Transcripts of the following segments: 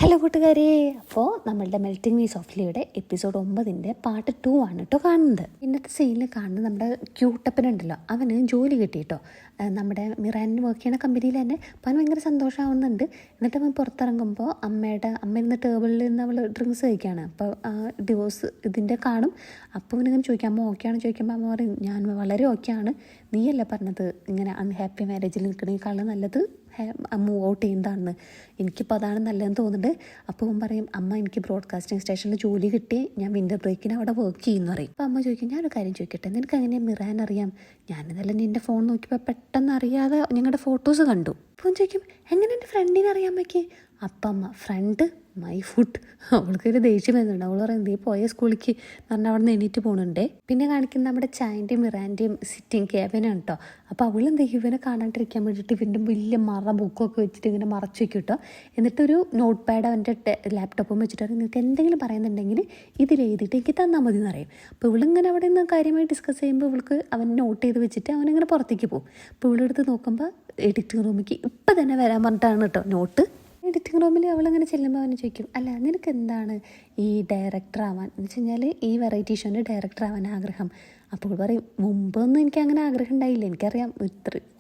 Hello കൂട്ടുകാരെ, അപ്പോൾ നമ്മളുടെ മെൽറ്റിംഗ് മീ സോഫ്റ്റ്ലിയുടെ എപ്പിസോഡ് 9 പാർട്ട് 2 ആണ് കേട്ടോ കാണുന്നത്. ഇന്നത്തെ സീനിൽ കാണുന്നത് നമ്മുടെ ക്യൂട്ടപ്പനുണ്ടല്ലോ, അവന് ജോലി കിട്ടിയിട്ടോ. നമ്മുടെ മിറാനിന് വർക്ക് ചെയ്യുന്ന കമ്പനിയിൽ തന്നെ. അപ്പം അവന് ഭയങ്കര സന്തോഷമാവുന്നുണ്ട്. എന്നിട്ട് അവൻ പുറത്തിറങ്ങുമ്പോൾ അമ്മ ഇരുന്ന് ടേബിളിൽ നിന്ന് അവൾ ഡ്രിങ്ക്സ് കഴിക്കുകയാണ്. അപ്പോൾ ഡിവോഴ്സ് ഇതിൻ്റെ കാണും. അപ്പോൾ അവനിങ്ങനെ ചോദിക്കാം, അമ്മ ഓക്കെ ആണെന്ന് ചോദിക്കുമ്പോൾ അമ്മ പറയും, ഞാൻ വളരെ ഓക്കെ ആണ്, നീയല്ലേ പറഞ്ഞത് ഇങ്ങനെ അൺഹാപ്പി മാരേജിൽ നിൽക്കണേക്കാളും നല്ലത് മൂവ് ഔട്ട് ചെയ്യുന്നതാണെന്ന്. എനിക്കിപ്പോൾ അതാണ് നല്ലതെന്ന് തോന്നുന്നുണ്ട്. അപ്പോൾ അവൻ പറയും, അമ്മ എനിക്ക് ബ്രോഡ്കാസ്റ്റിംഗ് സ്റ്റേഷനിൽ ജോലി കിട്ടി, ഞാൻ വിൻ്റർ ബ്രേക്കിന് അവിടെ വർക്ക് ചെയ്യുമെന്ന് പറയും. അപ്പോൾ അമ്മ ചോദിക്കും, ഞാനൊരു കാര്യം ചോദിക്കട്ടെ, നിനക്ക് എങ്ങനെയാണ് മിറാൻ അറിയാം? ഞാനിന്നലെ നിൻ്റെ ഫോൺ നോക്കിയപ്പോൾ പെട്ടെന്ന് അറിയാതെ ഞങ്ങളുടെ ഫോട്ടോസ് കണ്ടു. അപ്പോൾ ചോദിക്കും, എങ്ങനെ എൻ്റെ ഫ്രണ്ടിനെ അറിയാൻ പറ്റി? അപ്പം അമ്മ, ഫ്രണ്ട് മൈ ഫുഡ്. അവൾക്കൊരു ദേഷ്യം വരുന്നുണ്ട്. അവൾ പറയും, നീ പോയ സ്കൂളിലേക്ക് പറഞ്ഞാൽ അവിടെ നിന്ന് എണീറ്റ് പോകുന്നുണ്ടേ. പിന്നെ കാണിക്കുന്ന നമ്മുടെ ചായൻ്റെയും മിറാൻ്റെയും സിറ്റിംഗ് ക്യാബിനാണ് കേട്ടോ. അപ്പോൾ അവളെന്താ ഇവനെ കാണാണ്ടിരിക്കാൻ വേണ്ടിയിട്ട് ഇവൻ്റെ വലിയ ബുക്കൊക്കെ വെച്ചിട്ട് ഇങ്ങനെ മറച്ചു വെക്കും കേട്ടോ. എന്നിട്ടൊരു നോട്ട് പാഡ് അവൻ്റെ ലാപ്ടോപ്പും വെച്ചിട്ട് പറയും, നിങ്ങൾക്ക് എന്തെങ്കിലും പറയുന്നുണ്ടെങ്കിൽ ഇതിലെഴുതിയിട്ട് എനിക്ക് തന്നാൽ മതി എന്ന് പറയും. അപ്പോൾ ഇവളിങ്ങനെ അവിടെ നിന്ന് കാര്യമായി ഡിസ്കസ് ചെയ്യുമ്പോൾ ഇവൾക്ക് അവൻ നോട്ട് ചെയ്ത് വെച്ചിട്ട് അവനിങ്ങനെ പുറത്തേക്ക് പോകും. അപ്പോൾ ഇവളെടുത്ത് നോക്കുമ്പോൾ എഡിറ്റിംഗ് റൂമിലേക്ക് ഇപ്പം തന്നെ വരാൻ പറഞ്ഞിട്ടാണ് കേട്ടോ നോട്ട്. എഡിറ്റിംഗ് റൂമിൽ അവളങ്ങനെ ചെല്ലുമ്പോൾ അവന് ചോദിക്കും, അല്ല നിനക്ക് എന്താണ് ഈ ഡയറക്ടർ ആവാൻ എന്ന് വെച്ച് കഴിഞ്ഞാൽ ഈ വെറൈറ്റി ഷോൻ്റെ ഡയറക്ടർ ആവാൻ ആഗ്രഹം? അപ്പോൾ പറയും, മുമ്പൊന്നും എനിക്ക് അങ്ങനെ ആഗ്രഹം ഉണ്ടായില്ല, എനിക്കറിയാം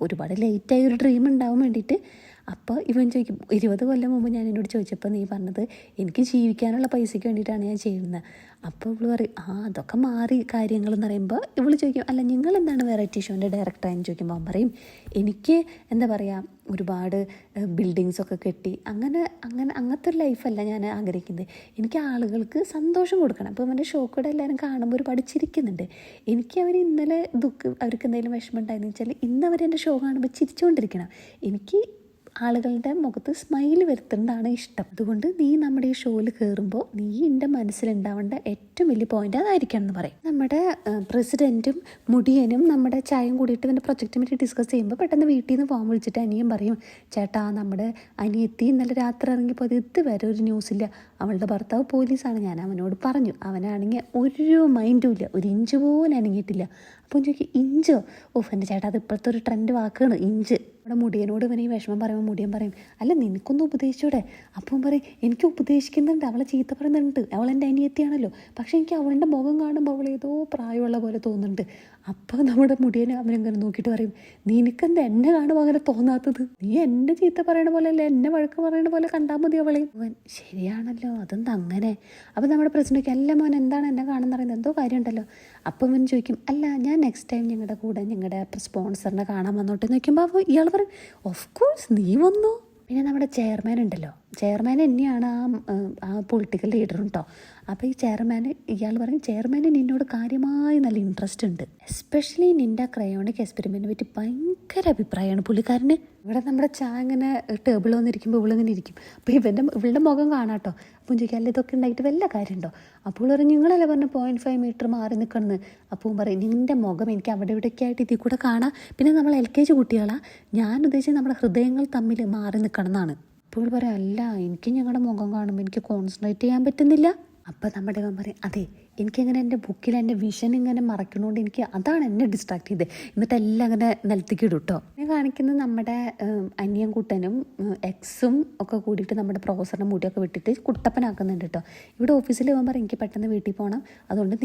ഒരുപാട് ലേറ്റായി ഒരു ഡ്രീം ഉണ്ടാവാൻ വേണ്ടിയിട്ട്. അപ്പോൾ ഇവൻ ചോദിക്കും, 20 കൊല്ലം മുമ്പ് ഞാൻ എന്നോട് ചോദിച്ചപ്പോൾ നീ പറഞ്ഞത് എനിക്ക് ജീവിക്കാനുള്ള പൈസയ്ക്ക് വേണ്ടിയിട്ടാണ് ഞാൻ ചെയ്യുന്നത്. അപ്പോൾ ഇവള് പറയും, അതൊക്കെ മാറി കാര്യങ്ങളെന്ന് പറയുമ്പോൾ ഇവള് ചോദിക്കും, അല്ല നിങ്ങൾ എന്താണ് വെറൈറ്റി ഷോൻ്റെ ഡയറക്ടറായെന്ന് ചോദിക്കുമ്പോൾ അവൻ പറയും, എനിക്ക് എന്താ പറയുക, ഒരുപാട് ബിൽഡിങ്സൊക്കെ കെട്ടി അങ്ങനത്തെ ഒരു ലൈഫല്ല ഞാൻ ആഗ്രഹിക്കുന്നത്. എനിക്ക് ആളുകൾക്ക് സന്തോഷം കൊടുക്കണം. അപ്പോൾ അവൻ്റെ ഷോ കൂടെ എല്ലാവരും കാണുമ്പോൾ ഒരുപാട് ചിരിക്കുന്നുണ്ട്. എനിക്ക് അവർ ഇന്നലെ അവർക്ക് എന്തെങ്കിലും വിഷമം ഉണ്ടായെന്ന് വെച്ചാൽ ഇന്ന് അവരെൻ്റെ ഷോ കാണുമ്പോൾ ചിരിച്ചുകൊണ്ടിരിക്കണം. എനിക്ക് ആളുകളുടെ മുഖത്ത് സ്മൈൽ വരുത്തുന്നതാണ് ഇഷ്ടം. അതുകൊണ്ട് നീ നമ്മുടെ ഈ ഷോയിൽ കയറുമ്പോൾ നീ എൻ്റെ മനസ്സിലുണ്ടാവേണ്ട ഏറ്റവും വലിയ പോയിന്റ് അതായിരിക്കണം എന്ന് പറയും. നമ്മുടെ പ്രസിഡൻറ്റും മുടിയനും നമ്മുടെ ചായയും കൂടിയിട്ട് ഇവൻ്റെ പ്രൊജക്റ്റിനെ പറ്റി ഡിസ്കസ് ചെയ്യുമ്പോൾ പെട്ടെന്ന് വീട്ടിൽ നിന്ന് ഫോൺ വിളിച്ചിട്ട് അനിയൻ പറയും, ചേട്ടാ നമ്മുടെ അനിയത്തി ഇന്നലെ രാത്രി ഇറങ്ങിയപ്പോൾ ഇതുവരെ ഒരു ന്യൂസില്ല, അവളുടെ ഭർത്താവ് പോലീസാണ്. ഞാൻ അവനോട് പറഞ്ഞു, അവനാണെങ്കിൽ ഒരു മൈൻഡും ഇല്ല, ഒരു ഇഞ്ച് പോലും അനങ്ങിയിട്ടില്ല. അപ്പം ചോദിക്കും, ഇഞ്ചോ? എൻ്റെ ചേട്ടാ അത് ഇപ്പോഴത്തെ ഒരു ട്രെൻഡ് വാക്കാണ് ഇഞ്ച്. അവിടെ മുടിയനോട് ഇവനെ ഈ വിഷമം പറയുമ്പോൾ മുടിയൻ പറയും, അല്ല നിനക്കൊന്നും ഉപദേശിച്ചൂടെ? അപ്പം പറയും, എനിക്ക് ഉപദേശിക്കുന്നുണ്ട്, അവളെ ചീത്ത പറയുന്നുണ്ട്, അവളെൻ്റെ അനിയത്തിയാണല്ലോ, പക്ഷെ എനിക്ക് അവളുടെ മുഖം കാണുമ്പോൾ അവൾ ഏതോ പ്രായമുള്ള പോലെ തോന്നുന്നുണ്ട്. അപ്പോൾ നമ്മുടെ മുടിയനെ അവനെങ്ങനെ നോക്കിയിട്ട് പറയും, നിനക്കെന്താ എന്നെ കാണുമ്പോൾ അങ്ങനെ തോന്നാത്തത്? നീ എന്നെ ചീത്ത പറയണ പോലെ അല്ലേ, എന്നെ വഴക്ക് പറയണ പോലെ കണ്ടാൽ മതി അവളെ. അവൻ ശരിയാണല്ലോ, അതെന്താ അങ്ങനെ? അപ്പോൾ നമ്മുടെ പ്രസിഡന്റ്, അല്ല മോൻ എന്താണ് എന്നെ കാണുന്ന പറയുന്നത്, എന്തോ കാര്യമുണ്ടല്ലോ. അപ്പം അവൻ ചോദിക്കും, അല്ല ഞാൻ നെക്സ്റ്റ് ടൈം ഞങ്ങളുടെ കൂടെ ഞങ്ങളുടെ സ്പോൺസറിനെ കാണാൻ വന്നോട്ടെ നോക്കുമ്പോൾ അപ്പോൾ ഇയാൾ പറയും, ഓഫ് കോഴ്സ് നീ വന്നോ. പിന്നെ നമ്മുടെ ചെയർമാൻ ഉണ്ടല്ലോ, ചെയർമാൻ തന്നെയാണ് ആ പൊളിറ്റിക്കൽ ലീഡറും കേട്ടോ. അപ്പോൾ ഈ ഇയാൾ പറയും, ചെയർമാന് നിന്നോട് കാര്യമായി നല്ല ഇൻട്രസ്റ്റ് ഉണ്ട്, എസ്പെഷ്യലി നിൻ്റെ ക്രയോണിക് എക്സ്പെരിമെൻറ്റിനെ പറ്റി ഭയങ്കര അഭിപ്രായമാണ് പുള്ളിക്കാരന്. ഇവിടെ നമ്മുടെ ചായ ഇങ്ങനെ ടേബിൾ വന്നിരിക്കുമ്പോൾ ഇവളിങ്ങനെ ഇരിക്കും. അപ്പോൾ ഇവളുടെ മുഖം കാണാട്ടോ. അപ്പം ചോദിക്കുക, അല്ല ഇതൊക്കെ ഉണ്ടായിട്ട് വല്ല കാര്യമുണ്ടോ? അപ്പോൾ പറയും, നിങ്ങളല്ലേ പറഞ്ഞ 0.5 മീറ്റർ മാറി നിൽക്കണമെന്ന്. അപ്പോൾ പറയും, നിൻ്റെ മുഖം എനിക്ക് അവിടെ ഇവിടെയൊക്കെ ആയിട്ട് ഇതിൽ കൂടെ കാണാം. പിന്നെ നമ്മൾ LKG കുട്ടികളാണ്, ഞാൻ ഉദ്ദേശിച്ചത് നമ്മുടെ ഹൃദയങ്ങൾ തമ്മിൽ മാറി നിൽക്കണം എന്നാണ്. അപ്പോൾ പറയാം, അല്ല എനിക്ക് ഞങ്ങളുടെ മുഖം കാണുമ്പോൾ എനിക്ക് കോൺസെൻട്രേറ്റ് ചെയ്യാൻ പറ്റുന്നില്ല. അപ്പം നമ്മുടെ ഇവൻ പറയും, അതെ എനിക്കിങ്ങനെ എൻ്റെ ബുക്കിൽ എൻ്റെ വിഷൻ ഇങ്ങനെ മറക്കണോണ്ട് എനിക്ക് അതാണ് എന്നെ ഡിസ്ട്രാക്ട് ചെയ്തത്. എന്നിട്ട് എല്ലാം അങ്ങനെ നിലത്തേക്ക് ഇടും കേട്ടോ. ഞാൻ കാണിക്കുന്നത് നമ്മുടെ അനിയൻ കുട്ടനും എക്സും ഒക്കെ കൂടിയിട്ട് നമ്മുടെ പ്രൊഫസറിൻ്റെ മുടിയൊക്കെ വിട്ടിട്ട് കുട്ടപ്പനാക്കുന്നുണ്ട് കേട്ടോ. ഇവിടെ ഓഫീസിൽ ഇവൻ പറയും, എനിക്ക് പെട്ടെന്ന് വീട്ടിൽ പോകണം, അതുകൊണ്ട്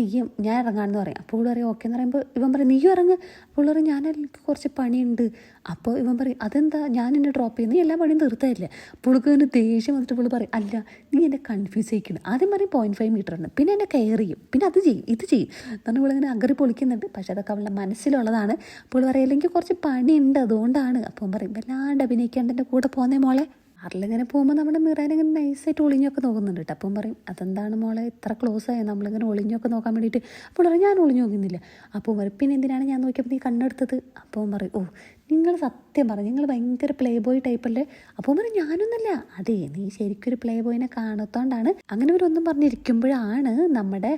ഞാൻ ഇറങ്ങാമെന്ന് പറയും. അപ്പോൾ പറയും ഓക്കെ എന്ന് പറയുമ്പോൾ ഇവൻ പറയും, നീയും ഇറങ്ങ്. അപ്പോൾ പറയും, എനിക്ക് കുറച്ച് പണിയുണ്ട്. അപ്പോൾ ഇവൻ പറയും, അതെന്താ ഞാൻ എന്നെ ഡ്രോപ്പ് ചെയ്യുന്നത്, എല്ലാ പണിയും തീർത്തതല്ലേ. പുള്ളിക്ക് അതിന് ദേഷ്യം വന്നിട്ട് പുള്ളി പറയും, അല്ല നീ എന്നെ കൺഫ്യൂസ് ചെയ്യിക്കണം. ആദ്യം പറയും 0.5 മീറ്റർ ഉണ്ട്, പിന്നെ എന്നെ കെയർ ചെയ്യും, പിന്നെ അത് ചെയ്യും ഇത് ചെയ്യും കാരണം ഇവളിങ്ങനെ അകറി പൊളിക്കുന്നുണ്ട്. പക്ഷെ അതൊക്കെ അവളുടെ മനസ്സിലുള്ളതാണ്. അപ്പോൾ പറയും, എനിക്ക് കുറച്ച് പണിയുണ്ട് അതുകൊണ്ടാണ്. അപ്പം പറയും, വല്ലാണ്ട് അഭിനയിക്കാണ്ട് എൻ്റെ കൂടെ പോകുന്നേ മോളെ. കാറിലിങ്ങനെ പോകുമ്പോൾ നമ്മുടെ മിറാനിങ്ങനെ നൈസായിട്ട് ഒളിഞ്ഞൊക്കെ നോക്കുന്നുണ്ട് കേട്ടോ. അപ്പം പറയും, അതെന്താണ് മോളെ ഇത്ര ക്ലോസ് ആയി, നമ്മളിങ്ങനെ ഒളിഞ്ഞൊക്കെ നോക്കാൻ വേണ്ടിയിട്ട്. അപ്പോൾ പറയും, ഞാൻ ഒളിഞ്ഞു നോക്കുന്നില്ല. അപ്പോൾ പറയും, പിന്നെ എന്തിനാണ് ഞാൻ നോക്കിയപ്പോൾ നീ കണ്ണെടുത്തത്? അപ്പോൾ പറയും, നിങ്ങൾ സത്യം പറഞ്ഞു, നിങ്ങൾ ഭയങ്കര പ്ലേ ബോയ് ടൈപ്പല്ലേ. അപ്പോൾ പറയും, ഞാനൊന്നുമല്ല. അതെ നീ ശരിക്കൊരു പ്ലേ ബോയിനെ കാണത്തോണ്ടാണ്. അങ്ങനെ ഇവരൊന്നും പറഞ്ഞിരിക്കുമ്പോഴാണ് നമ്മുടെ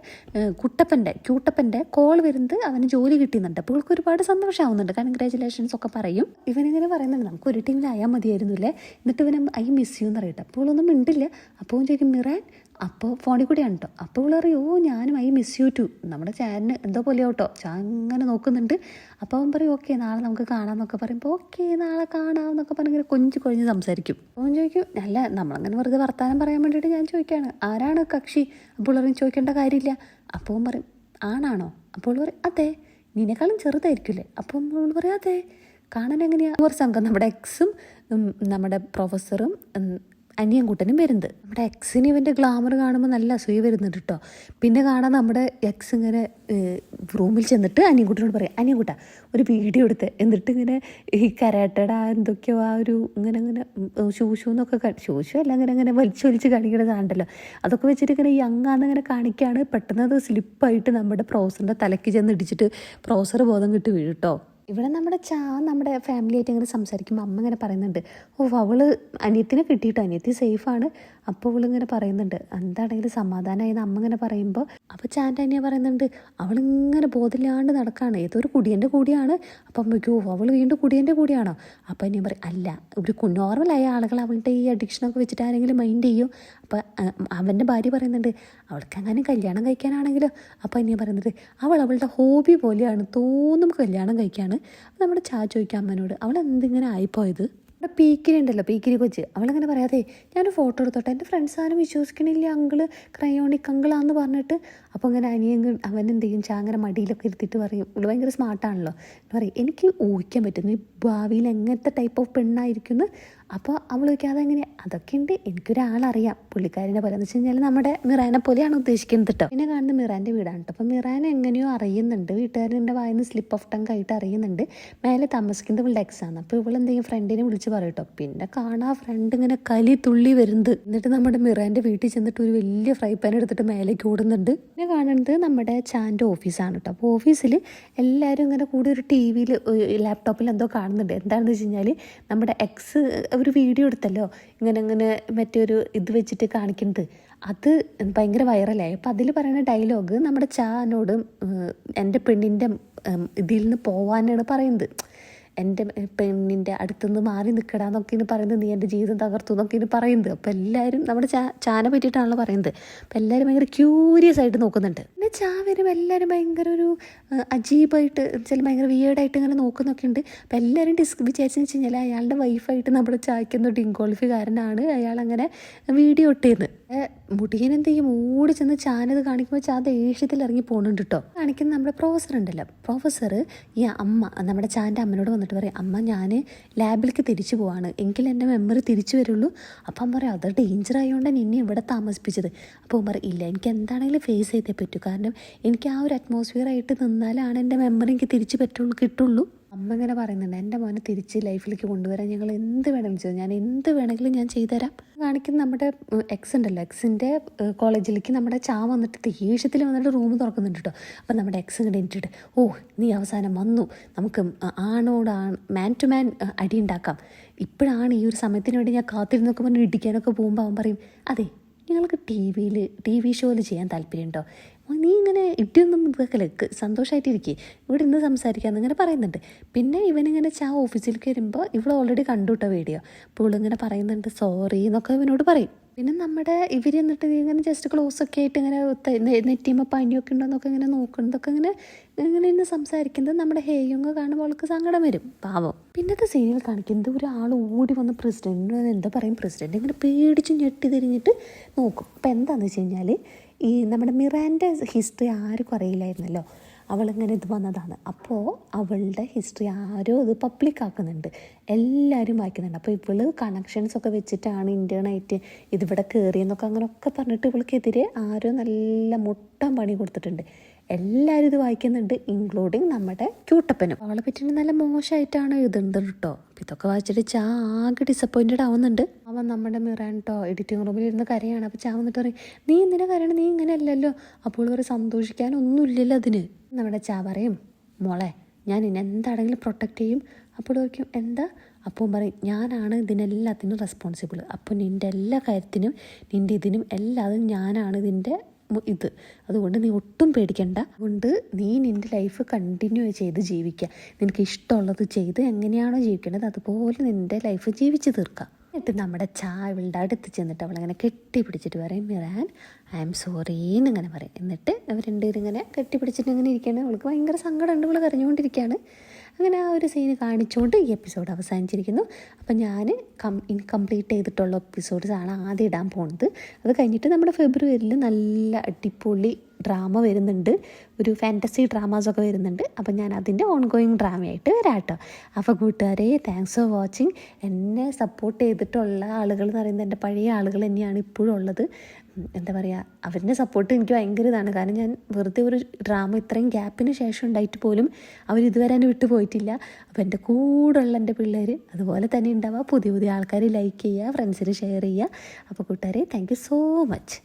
ക്യൂട്ടപ്പൻ്റെ കോൾ വരുന്നത്. അവന് ജോലി കിട്ടുന്നുണ്ട്. അപ്പോൾ ഇവൾക്ക് ഒരുപാട് സന്തോഷമാവുന്നുണ്ട്, കൺഗ്രാജുലേഷൻസ് ഒക്കെ പറയും. ഇവനിങ്ങനെ പറയുന്നുണ്ട്, നമുക്ക് ഒരു ടീമിലായാൽ മതിയായിരുന്നില്ലേ, എന്നിട്ട് ഇവനെ ഐ മിസ് യു എന്ന് പറയട്ടെ. അപ്പോൾ ഒന്നും മിണ്ടില്ല. അപ്പോൾ ചോദിക്കും, മിറാൻ അപ്പോൾ ഫോണിൽ കൂടിയാണ് കേട്ടോ. അപ്പോൾ ഇവൾ പറയും, ഓ ഞാനും ഐ മിസ് യു ടു, നമ്മുടെ ചാനിന് എന്തോ പോലെയോ കേട്ടോ. ചാൻ അങ്ങനെ നോക്കുന്നുണ്ട്. അപ്പോൾ അവൻ പറയും ഓക്കെ നാളെ നമുക്ക് കാണാമെന്നൊക്കെ പറയുമ്പോൾ ഓക്കെ നാളെ കാണാമെന്നൊക്കെ പറഞ്ഞിങ്ങനെ കൊഞ്ച് സംസാരിക്കും. അവൻ ചോദിക്കും, അല്ല നമ്മളങ്ങനെ വെറുതെ വർത്താനം പറയാൻ വേണ്ടിയിട്ട് ഞാൻ ചോദിക്കുകയാണ്, ആരാണ് കക്ഷി? അപ്പോൾ പറയും ചോദിക്കേണ്ട കാര്യമില്ല. അപ്പോൾ അവൻ പറയും ആണാണോ? അപ്പോൾ പറയും അതെ, നിന്നെക്കാളും ചെറുതായിരിക്കില്ലേ? അപ്പം അവൾ പറയും അതെ, കാണാൻ എങ്ങനെയാണ്? ഒരു സംഘം നമ്മുടെ എക്സും നമ്മുടെ പ്രൊഫസറും അനിയൻകുട്ടനും വരുന്നത്. നമ്മുടെ എക്സിന് ഇവൻ്റെ ഗ്ലാമർ കാണുമ്പോൾ നല്ല അസൂയ വരുന്നുണ്ട് കേട്ടോ. പിന്നെ കാണാൻ നമ്മുടെ എക്സ് ഇങ്ങനെ റൂമിൽ ചെന്നിട്ട് അനിയൻകുട്ടനോട് പറയാം, അനിയൻകുട്ട ഒരു വീഡിയോ എടുത്ത്, എന്നിട്ട് ഇങ്ങനെ ഈ കരാട്ടയുടെ എന്തൊക്കെയോ ആ ഒരു ഇങ്ങനെ ഷൂഷൂന്നൊക്കെ ഷൂഷു അല്ല ഇങ്ങനെ വലിച്ച് കാണിക്കുന്ന സാധനമല്ലോ, അതൊക്കെ വെച്ചിട്ട് ഇങ്ങനെ യങ്ങാന്നിങ്ങനെ കാണിക്കുകയാണ്. പെട്ടെന്ന് അത് സ്ലിപ്പായിട്ട് നമ്മുടെ പ്രൊഫസറിൻ്റെ തലയ്ക്ക് ചെന്ന് ഇടിച്ചിട്ട് പ്രൊഫസർ ബോധം കിട്ടി വീഴും കേട്ടോ. ഇവിടെ നമ്മുടെ ഫാമിലി ആയിട്ട് ഇങ്ങനെ സംസാരിക്കുമ്പോൾ അമ്മ ഇങ്ങനെ പറയുന്നുണ്ട്, ഓ അവൾ അനിയത്തിനെ കിട്ടിയിട്ടോ, അനിയത്തി സേഫാണ്. അപ്പോൾ അവളിങ്ങനെ പറയുന്നുണ്ട് എന്താണെങ്കിലും സമാധാനമായെന്ന് അമ്മ ഇങ്ങനെ പറയുമ്പോൾ, അപ്പോൾ ചാൻ്റെ അനിയ പറയുന്നുണ്ട് അവളിങ്ങനെ ബോധമില്ലാണ്ട് നടക്കുകയാണ്, ഏതൊരു കുടിയൻ്റെ കൂടിയാണ്. അപ്പം അമ്മയ്ക്കോ അവൾ വീണ്ടും കുടിയൻ്റെ കൂടിയാണോ? അപ്പം അനിയൻ പറയും അല്ല, ഒരു നോർമലായ ആളുകൾ അവളുടെ ഈ അഡിക്ഷനൊക്കെ വെച്ചിട്ട് ആരെങ്കിലും മൈൻഡ് ചെയ്യും. അപ്പം അവൻ്റെ ഭാര്യ പറയുന്നുണ്ട് അവൾക്ക് അങ്ങനെ കല്യാണം കഴിക്കാനാണെങ്കിലോ? അപ്പം അനിയൻ പറയുന്നത് അവളുടെ ഹോബി പോലെയാണ്, തോന്നും കല്യാണം കഴിക്കാണ്. നമ്മുടെ ചോദിക്കാം അമ്മനോട് അവൾ എന്തിങ്ങനെ ആയിപ്പോയത്? ഇവിടെ പീക്കിരി കൊച്ച് അവളങ്ങനെ പറയാതെ ഞാനൊരു ഫോട്ടോ എടുത്തോട്ടെ, എൻ്റെ ഫ്രണ്ട്സ് ആരും വിശ്വസിക്കണില്ല അങ്കിള് ക്രയോണിക് അങ്കിളാന്ന് പറഞ്ഞിട്ട്. അപ്പോൾ അങ്ങനെ അവൻ എന്ത് ചെയ്യും, അങ്ങനെ മടിയിലൊക്കെ ഇരുത്തിയിട്ട് പറയും, ഇവള് ഭയങ്കര സ്മാർട്ടാണല്ലോ, പറയും എനിക്ക് ഊഹിക്കാൻ പറ്റുന്നു ഈ ഭാവിയിൽ എങ്ങനത്തെ ടൈപ്പ് ഓഫ് പെണ്ണായിരിക്കുന്നു. അപ്പോൾ അവൾ വയ്ക്കാതെ എങ്ങനെ അതൊക്കെ ഉണ്ട്, എനിക്കൊരാളറിയാം പുള്ളിക്കാരിനെ പോലെ എന്ന് വെച്ച് കഴിഞ്ഞാൽ നമ്മുടെ മിറാനെ പോലെയാണ് ഉദ്ദേശിക്കുന്നത് കേട്ടോ. പിന്നെ കാണുന്ന മിറാൻ്റെ വീടാണ് കേട്ടോ. അപ്പോൾ മിറാൻ എങ്ങനെയോ അറിയുന്നുണ്ട്, വീട്ടുകാരൻ്റെ വായിന്ന് സ്ലിപ്പ് ഓഫ് ടങ് ആയിട്ട് അറിയുന്നുണ്ട് മേലെ താമസിക്കുന്നത് ഇവളുടെ എക്സാണ്. അപ്പോൾ ഇവളെന്തെങ്കിലും ഫ്രണ്ടിനെ വിളിച്ച് പറയും കേട്ടോ. പിന്നെ കാണാ ഫ്രണ്ട് ഇങ്ങനെ കലി തുള്ളി വരുന്നത്. എന്നിട്ട് നമ്മുടെ മിറാൻ്റെ വീട്ടിൽ ചെന്നിട്ട് ഒരു വലിയ ഫ്രൈ പാൻ എടുത്തിട്ട് മേലേക്ക് ഓടുന്നുണ്ട്. പിന്നെ കാണുന്നത് നമ്മുടെ ചാൻ്റെ ഓഫീസാണ് കേട്ടോ. അപ്പോൾ ഓഫീസിൽ എല്ലാവരും ഇങ്ങനെ കൂടി ഒരു ടി വിയിൽ ലാപ്ടോപ്പിൽ എന്തോ കാണുന്നുണ്ട്. എന്താണെന്ന് വെച്ച് കഴിഞ്ഞാൽ നമ്മുടെ എക്സ് ഒരു വീഡിയോ എടുത്തല്ലോ ഇങ്ങനെ മറ്റൊരു ഇത് വെച്ചിട്ട് കാണിക്കുന്നത്, അത് ഭയങ്കര വൈറലായി. അപ്പോൾ അതിൽ പറയുന്ന ഡയലോഗ് നമ്മുടെ ചാനോട് എൻ്റെ പെണ്ണിൻ്റെ ഇതിൽ നിന്ന് പോവാനാണ് പറയുന്നത്. എൻ്റെ പെണ്ണിൻ്റെ അടുത്തുനിന്ന് മാറി നിൽക്കടാന്നൊക്കെയാണ് പറയുന്നത്, നീ എൻ്റെ ജീവിതം തകർത്തു എന്നൊക്കെയാണ് പറയുന്നത്. അപ്പോൾ എല്ലാവരും നമ്മുടെ ചാനെ പറ്റിയിട്ടാണല്ലോ പറയുന്നത്. അപ്പോൾ എല്ലാവരും ഭയങ്കര ക്യൂരിയസ് ആയിട്ട് നോക്കുന്നുണ്ട്. പിന്നെ വരും എല്ലാവരും ഭയങ്കര ഒരു അജീബായിട്ട് ചില ഭയങ്കര വിയേർഡായിട്ട് ഇങ്ങനെ നോക്കുന്നൊക്കെ ഉണ്ട്. അപ്പോൾ എല്ലാവരും വിചാരിച്ചെന്ന് വെച്ച് കഴിഞ്ഞാൽ അയാളുടെ വൈഫായിട്ട് നമ്മുടെ ചായ്ക്കുന്ന ഡിങ്കോളിഫുകാരനാണ് അയാളങ്ങനെ വീഡിയോ ഇട്ടേന്ന്. മുടിയൻ എന്ത് ചെയ്യും, ഓടി ചെന്ന് ചാനത് കാണിക്കുമ്പോൾ ചാ ദേഷ്യത്തിൽ ഇറങ്ങി പോകുന്നുണ്ട് കേട്ടോ. കാണിക്കുന്ന നമ്മുടെ പ്രൊഫസർ ഉണ്ടല്ലോ, പ്രൊഫസർ ഈ അമ്മ നമ്മുടെ ചാൻ്റെ അമ്മനോട് വന്നിട്ട് പറയും, അമ്മ ഞാൻ ലാബിലേക്ക് തിരിച്ചു പോവാണ്, എങ്കിൽ എൻ്റെ മെമ്മറി തിരിച്ചു വരുള്ളൂ. അപ്പം അമ്മ പറയും അത് ഡേഞ്ചർ ആയതുകൊണ്ട് നിന്നെ ഇവിടെ താമസിപ്പിച്ചത്. അപ്പോൾ പറയും ഇല്ല, എനിക്ക് എന്താണെങ്കിലും ഫേസ് ചെയ്തേ പറ്റൂ, കാരണം എനിക്ക് ആ ഒരു അറ്റ്മോസ്ഫിയർ ആയിട്ട് നിന്നാലാണ് എൻ്റെ മെമ്മറി എനിക്ക് തിരിച്ചു കിട്ടുള്ളൂ. അമ്മ ഇങ്ങനെ പറയുന്നുണ്ട് എൻ്റെ മോനെ തിരിച്ച് ലൈഫിലേക്ക് കൊണ്ടുവരാൻ ഞങ്ങൾ എന്ത് വേണമെങ്കിലും ചെയ്തു, ഞാൻ എന്ത് വേണമെങ്കിലും ഞാൻ ചെയ്തുതരാം. കാണിക്കുന്ന നമ്മുടെ എക്സ് ഉണ്ടല്ലോ, എക്സിൻ്റെ കോളേജിലേക്ക് നമ്മുടെ ചാ വന്നിട്ട് ദേഷ്യത്തിൽ വന്നിട്ട് റൂം തുറക്കുന്നുണ്ട് കേട്ടോ. അപ്പം നമ്മുടെ എക്സ് ഇങ്ങനെ ഇട്ടിട്ട്, ഓ നീ അവസാനം വന്നു, നമുക്ക് മാൻ ടു മാൻ അടി ഉണ്ടാക്കാം, ഇപ്പോഴാണ് ഈ ഒരു സമയത്തിന് വേണ്ടി ഞാൻ കാത്തിരുന്നൊക്കെ പറഞ്ഞ് ഇടിക്കാനൊക്കെ പോകുമ്പോൾ അവൻ പറയും, അതെ ഞങ്ങൾക്ക് ടി വി ഷോയിൽ ചെയ്യാൻ താല്പര്യമുണ്ടോ, നീ ഇങ്ങനെ ഇടിയൊന്നും കേൾക്കല്, സന്തോഷമായിട്ടിരിക്കുക, ഇവിടെ ഇന്ന് സംസാരിക്കാമെന്ന് ഇങ്ങനെ പറയുന്നുണ്ട്. പിന്നെ ഇവനിങ്ങനെ ഓഫീസിലേക്ക് വരുമ്പോൾ ഇവൾ ഓൾറെഡി കണ്ടു കേട്ടോ വീഡിയോ. അപ്പോൾ ഇവളിങ്ങനെ പറയുന്നുണ്ട് സോറി എന്നൊക്കെ ഇവനോട് പറയും. പിന്നെ നമ്മുടെ ഇവർ എന്നിട്ട് ഇങ്ങനെ ജസ്റ്റ് ക്ലോസൊക്കെ ആയിട്ട് ഇങ്ങനെ നെറ്റിയുമ്പോൾ പനിയൊക്കെ ഉണ്ടോയെന്നൊക്കെ ഇങ്ങനെ നോക്കുന്നതൊക്കെ ഇങ്ങനെ സംസാരിക്കുന്നത് നമ്മുടെ ഹേയുങ്ങ് കാണുമ്പോൾ അവൾക്ക് സങ്കടം വരും, പാവം. പിന്നത്തെ സീനിൽ കാണിക്കുന്നത് ഒരാൾ ഓടി വന്ന് പ്രസിഡൻറ്റിന് എന്താ പറയും, പ്രസിഡൻറ്റ് ഇങ്ങനെ പേടിച്ച് ഞെട്ടി തിരിഞ്ഞിട്ട് നോക്കും. അപ്പോൾ എന്താണെന്ന് വെച്ച് കഴിഞ്ഞാൽ ഈ നമ്മുടെ മിറാൻ്റെ ഹിസ്റ്ററി ആർക്കും അറിയില്ലായിരുന്നല്ലോ, അവളിങ്ങനെ ഇത് വന്നതാണ്. അപ്പോൾ അവളുടെ ഹിസ്റ്ററി ആരോ ഇത് പബ്ലിക് ആക്കുന്നുണ്ട്, എല്ലാവരും വായിക്കുന്നുണ്ട്. അപ്പോൾ ഇവള് കണക്ഷൻസൊക്കെ വെച്ചിട്ടാണ് ഇന്ത്യനായിട്ട് ഇതിവിടെ കയറിയെന്നൊക്കെ അങ്ങനെയൊക്കെ പറഞ്ഞിട്ട് ഇവൾക്കെതിരെ ആരോ നല്ല മുട്ടം പണി കൊടുത്തിട്ടുണ്ട്. എല്ലാവരും ഇത് വായിക്കുന്നുണ്ട്, ഇൻക്ലൂഡിങ് നമ്മുടെ ക്യൂട്ടപ്പനും. അവളെ പറ്റി നല്ല മോശമായിട്ടാണ് എഴുതുന്നത് കേട്ടോ. അപ്പം ഇതൊക്കെ വായിച്ചിട്ട് ചാ ആകെ ഡിസപ്പോയിൻറ്റഡ് ആവുന്നുണ്ട്. അവൻ നമ്മുടെ മിറാൻ കേട്ടോ എഡിറ്റിംഗ് റൂമിൽ ഇരുന്ന് കരയാണ്. അപ്പോൾ ചാ വന്നിട്ട് പറയും, നീ എന്തിനാ കരയണം, നീ ഇങ്ങനെ അല്ലല്ലോ. അപ്പോൾ ഒരു സന്തോഷിക്കാനൊന്നുമില്ലല്ലോ അതിന്. നമ്മുടെ ചാ പറയും, മോളെ ഞാൻ ഇനി എന്താണെങ്കിലും പ്രൊട്ടക്റ്റ് ചെയ്യും. അപ്പോൾ ചോദിക്കും എന്താ, അപ്പോൾ പറയും ഞാനാണ് ഇതിനെല്ലാത്തിനും റെസ്പോൺസിബിൾ, അപ്പോൾ നിൻ്റെ എല്ലാ കാര്യത്തിനും നിൻ്റെ ഇതിനും എല്ലാതും ഞാനാണ് ഇതിൻ്റെ അതുകൊണ്ട് നീ ഒട്ടും പേടിക്കണ്ട, അതുകൊണ്ട് നീ നിൻ്റെ ലൈഫ് കണ്ടിന്യൂ ചെയ്ത് ജീവിക്കുക, നിനക്ക് ഇഷ്ടമുള്ളത് ചെയ്ത് എങ്ങനെയാണോ ജീവിക്കേണ്ടത് അതുപോലെ നിൻ്റെ ലൈഫ് ജീവിച്ച് തീർക്കുക. എന്നിട്ട് നമ്മുടെ ഇവളുടെ അടുത്ത് ചെന്നിട്ട് അവളങ്ങനെ കെട്ടിപ്പിടിച്ചിട്ട് പറയും, മിറാൻ ഐ ആം സോറി എന്നിങ്ങനെ പറയും. എന്നിട്ട് അവർ രണ്ടുപേരും ഇങ്ങനെ കെട്ടിപ്പിടിച്ചിട്ട് ഇങ്ങനെ ഇരിക്കുകയാണ്. അവൾക്ക് ഭയങ്കര സങ്കടമുണ്ട്, അവൾ കരഞ്ഞുകൊണ്ടിരിക്കുകയാണ്. അങ്ങനെ ആ ഒരു സീന് കാണിച്ചുകൊണ്ട് ഈ എപ്പിസോഡ് അവസാനിച്ചിരിക്കുന്നു. അപ്പം ഞാൻ ഇൻകംപ്ലീറ്റ് ചെയ്തിട്ടുള്ള എപ്പിസോഡ്സാണ് ആദ്യം ഇടാൻ പോകുന്നത്. അത് കഴിഞ്ഞിട്ട് നമ്മുടെ ഫെബ്രുവരിയിൽ നല്ല അടിപൊളി ഡ്രാമ വരുന്നുണ്ട്, ഒരു ഫാൻറ്റസി ഡ്രാമാസൊക്കെ വരുന്നുണ്ട്. അപ്പം ഞാൻ അതിൻ്റെ ഓൺഗോയിങ് ഡ്രാമയായിട്ട് വരാം കേട്ടോ. അപ്പോൾ കൂട്ടുകാരെ, താങ്ക്സ് ഫോർ വാച്ചിങ്. എന്നെ സപ്പോർട്ട് ചെയ്തിട്ടുള്ള ആളുകൾ എന്ന് പറയുന്നത് എൻ്റെ പഴയ ആളുകൾ തന്നെയാണ് ഇപ്പോഴും ഉള്ളത്. എന്താ പറയുക, അവരുടെ സപ്പോർട്ട് എനിക്ക് ഭയങ്കര ഇതാണ്. കാരണം ഞാൻ വെറുതെ ഒരു ഡ്രാമ ഇത്രയും ഗ്യാപ്പിന് ശേഷം ഉണ്ടായിട്ട് പോലും അവരിതുവരെ എന്നെ വിട്ടു പോയിട്ടില്ല. അപ്പോൾ എൻ്റെ കൂടെയുള്ള എൻ്റെ പിള്ളേർ അതുപോലെ തന്നെ ഉണ്ടാവുക. പുതിയ പുതിയ ആൾക്കാർ ലൈക്ക് ചെയ്യുക, ഫ്രണ്ട്സിന് ഷെയർ ചെയ്യുക. അപ്പോൾ കൂട്ടുകാരെ, താങ്ക് യു സോ മച്ച്.